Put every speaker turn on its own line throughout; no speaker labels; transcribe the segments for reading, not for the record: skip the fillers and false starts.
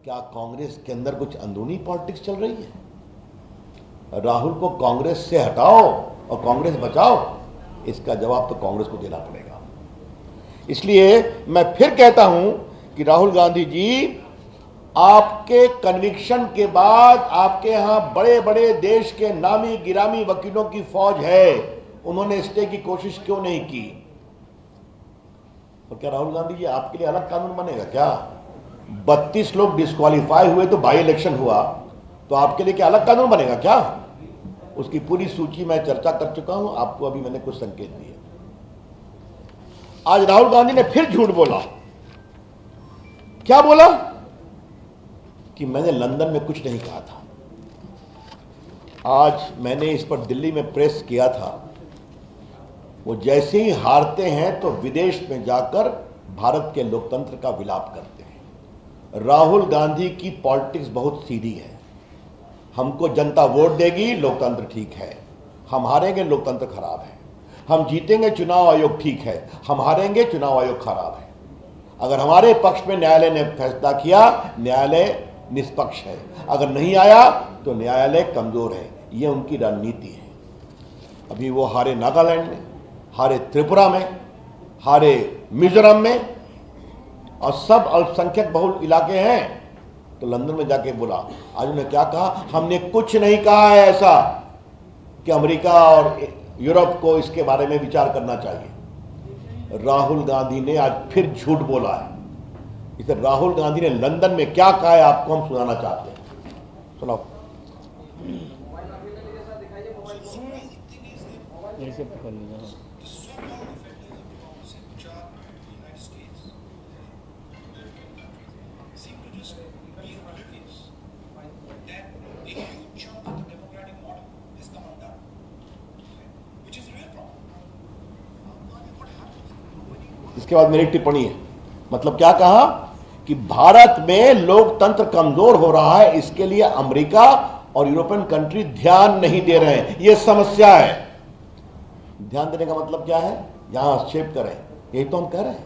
क्या कांग्रेस के अंदर कुछ अंदरूनी पॉलिटिक्स चल रही है? राहुल को कांग्रेस से हटाओ और कांग्रेस बचाओ, इसका जवाब तो कांग्रेस को देना पड़ेगा। इसलिए मैं फिर कहता हूं कि राहुल गांधी जी, आपके कन्विक्शन के बाद आपके यहां बड़े बड़े देश के नामी गिरामी वकीलों की फौज है, उन्होंने स्टे की कोशिश क्यों नहीं की? और क्या राहुल गांधी जी आपके लिए अलग कानून बनेगा क्या? 32 लोग डिस्क्वालीफाई हुए तो बाई इलेक्शन हुआ, तो आपके लिए क्या अलग कानून बनेगा क्या? उसकी पूरी सूची मैं चर्चा कर चुका हूं, आपको अभी मैंने कुछ संकेत दिए। आज राहुल गांधी ने फिर झूठ बोला। क्या बोला? कि मैंने लंदन में कुछ नहीं कहा था। आज मैंने इस पर दिल्ली में प्रेस किया था। वो जैसे ही हारते हैं तो विदेश में जाकर भारत के लोकतंत्र का विलाप करते हैं। राहुल गांधी की पॉलिटिक्स बहुत सीधी है। हमको जनता वोट देगी, लोकतंत्र ठीक है। हम हारेंगे, लोकतंत्र खराब है। हम जीतेंगे, चुनाव आयोग ठीक है। हम हारेंगे, चुनाव आयोग खराब है। अगर हमारे पक्ष में न्यायालय ने फैसला किया, न्यायालय निष्पक्ष है। अगर नहीं आया तो न्यायालय कमजोर है। ये उनकी रणनीति है। अभी वो हारे नागालैंड में, हारे त्रिपुरा में, हारे मिजोरम में, और सब अल्पसंख्यक बहुल इलाके हैं। तो लंदन में जाके बोला। आज उन्होंने क्या कहा? हमने कुछ नहीं कहा है ऐसा कि अमेरिका और यूरोप को इसके बारे में विचार करना चाहिए। राहुल गांधी ने आज फिर झूठ बोला है। इसे राहुल गांधी ने लंदन में क्या कहा है आपको हम सुनाना चाहते हैं। सुनाओ। इसके बाद मेरी टिप्पणी है। मतलब क्या कहा? कि भारत में लोकतंत्र कमजोर हो रहा है, इसके लिए अमेरिका और यूरोपियन कंट्री ध्यान नहीं दे रहे हैं। यह समस्या है। ध्यान देने का मतलब क्या है? यहां हस्तक्षेप करें, यही तो हम कह रहे हैं।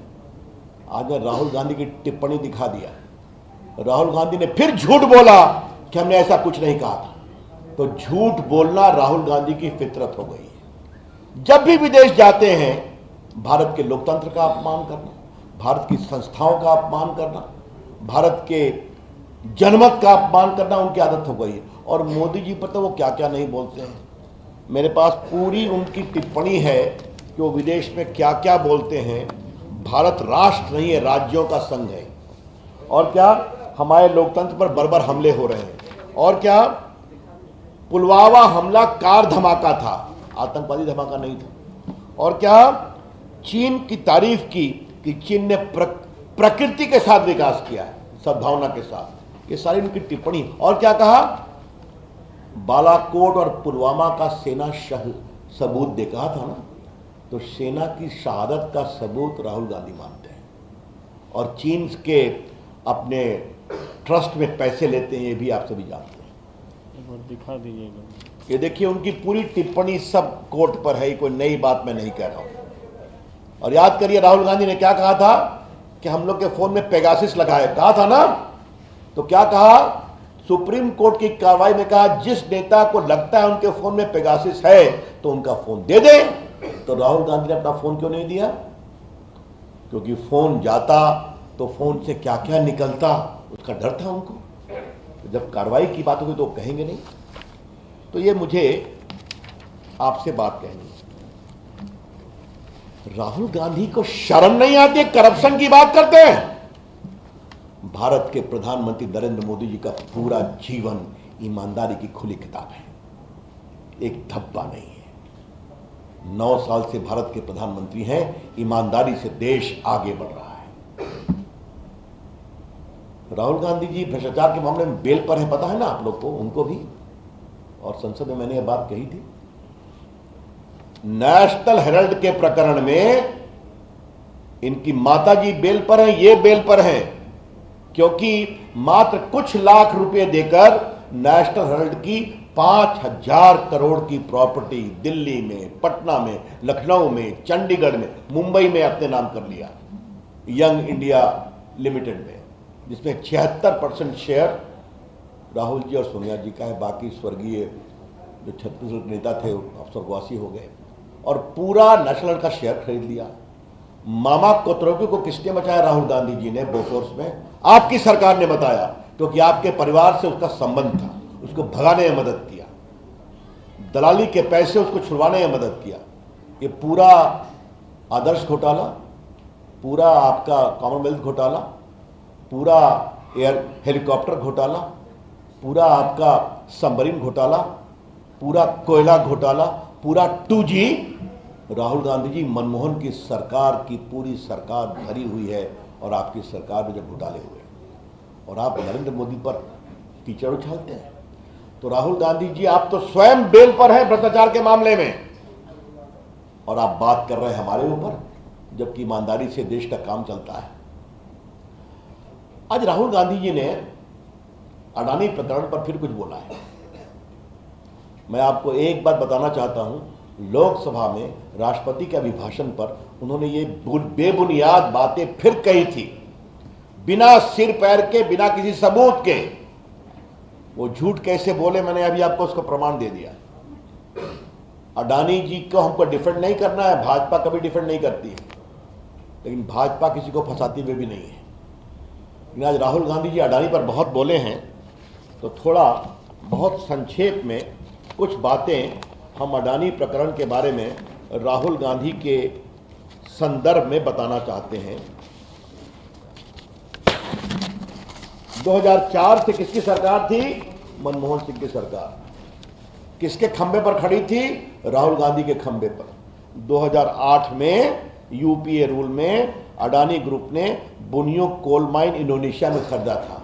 आज मैं राहुल गांधी की टिप्पणी दिखा दिया। राहुल गांधी ने फिर झूठ बोला कि हमने ऐसा कुछ नहीं कहा था। तो झूठ बोलना राहुल गांधी की फितरत हो गई है। जब भी विदेश जाते हैं, भारत के लोकतंत्र का अपमान करना, भारत की संस्थाओं का अपमान करना, भारत के जनमत का अपमान करना उनकी आदत हो गई है। और मोदी जी पर तो वो क्या क्या नहीं बोलते हैं। मेरे पास पूरी उनकी टिप्पणी है कि वो विदेश में क्या क्या बोलते हैं। भारत राष्ट्र नहीं है, राज्यों का संघ है। और क्या हमारे लोकतंत्र पर बर्बर हमले हो रहे हैं। और क्या पुलवामा हमला कार धमाका था, आतंकवादी धमाका नहीं था। और क्या चीन की तारीफ की कि चीन ने प्रकृति के साथ विकास किया है, सद्भावना के साथ। ये सारी उनकी टिप्पणी। और क्या कहा? बालाकोट और पुलवामा का सेना सबूत दे कहा था ना। तो सेना की शहादत का सबूत राहुल गांधी मानते हैं। और चीन के अपने ट्रस्ट में पैसे लेते हैं, ये भी आप सभी जानते हैं।
एक बार दिखा दीजिएगा।
ये देखिए उनकी पूरी टिप्पणी सब कोर्ट पर है, कोई नई बात मैं नहीं कह रहा हूं। और याद करिए राहुल गांधी ने क्या कहा था कि हम लोग के फोन में पेगासिस लगाए, कहा था ना। तो क्या कहा? सुप्रीम कोर्ट की कार्रवाई में कहा जिस नेता को लगता है उनके फोन में पेगासिस है तो उनका फोन दे दे। तो राहुल गांधी ने अपना फोन क्यों नहीं दिया? क्योंकि फोन जाता तो फोन से क्या क्या निकलता, उसका डर था उनको। जब कार्रवाई की बात होगी तो कहेंगे नहीं। तो ये मुझे आपसे बात कहनी है, राहुल गांधी को शर्म नहीं आती, करप्शन की बात करते हैं। भारत के प्रधानमंत्री नरेंद्र मोदी जी का पूरा जीवन ईमानदारी की खुली किताब है, एक धब्बा नहीं है। 9 साल से भारत के प्रधानमंत्री हैं, ईमानदारी से देश आगे बढ़ रहा है। राहुल गांधी जी भ्रष्टाचार के मामले में बेल पर है, पता है ना आप लोग को, उनको भी। और संसद में मैंने यह बात कही थी। नेशनल हेराल्ड के प्रकरण में इनकी माताजी बेल पर हैं, ये बेल पर हैं, क्योंकि मात्र कुछ लाख रुपए देकर नेशनल हेराल्ड की 5000 करोड़ की प्रॉपर्टी दिल्ली में, पटना में, लखनऊ में, चंडीगढ़ में, मुंबई में अपने नाम कर लिया, यंग इंडिया लिमिटेड में। जिसमें 76% शेयर राहुल जी और सोनिया जी का है। बाकी स्वर्गीय जो छत्तीसगढ़ के नेता थे अब स्वर्गवासी हो गए, और पूरा नेशनल का शेयर खरीद लिया। मामा कोतरोगी को किसने बचाया? राहुल गांधी जी ने बोफोर्स में। आपकी सरकार ने बताया, क्योंकि आपके परिवार से उसका संबंध था। उसको भगाने में मदद किया, दलाली के पैसे उसको छुड़वाने में मदद किया। ये पूरा आदर्श घोटाला, पूरा आपका कॉमनवेल्थ घोटाला, पूरा एयर हेलीकॉप्टर घोटाला, पूरा आपका सबमरीन घोटाला, पूरा कोयला घोटाला, पूरा 2G राहुल गांधी जी मनमोहन की सरकार की पूरी सरकार भरी हुई है। और आपकी सरकार में जब घोटाले हुए और आप नरेंद्र मोदी पर कीचड़ उछालते हैं, तो राहुल गांधी जी आप तो स्वयं बेल पर हैं भ्रष्टाचार के मामले में, और आप बात कर रहे हैं हमारे ऊपर, जबकि ईमानदारी से देश का काम चलता है। आज राहुल गांधी जी ने अडानी प्रकरण पर फिर कुछ बोला है। मैं आपको एक बात बताना चाहता हूं, लोकसभा में राष्ट्रपति के अभिभाषण पर उन्होंने ये बेबुनियाद बातें फिर कही थी, बिना सिर पैर के, बिना किसी सबूत के। वो झूठ कैसे बोले, मैंने अभी आपको उसका प्रमाण दे दिया। अडानी जी को हमको डिफेंड नहीं करना है, भाजपा कभी डिफेंड नहीं करती है, लेकिन भाजपा किसी को फंसाती हुई भी नहीं है। लेकिन आज राहुल गांधी जी अडानी पर बहुत बोले हैं, तो थोड़ा बहुत संक्षेप में कुछ बातें हम अडानी प्रकरण के बारे में राहुल गांधी के संदर्भ में बताना चाहते हैं। 2004 से किसकी सरकार थी? मनमोहन सिंह की सरकार। किसके खंबे पर खड़ी थी? राहुल गांधी के खंबे पर। 2008 में यूपीए रूल में अडानी ग्रुप ने बुनियो कोल माइन इंडोनेशिया में खरीदा था।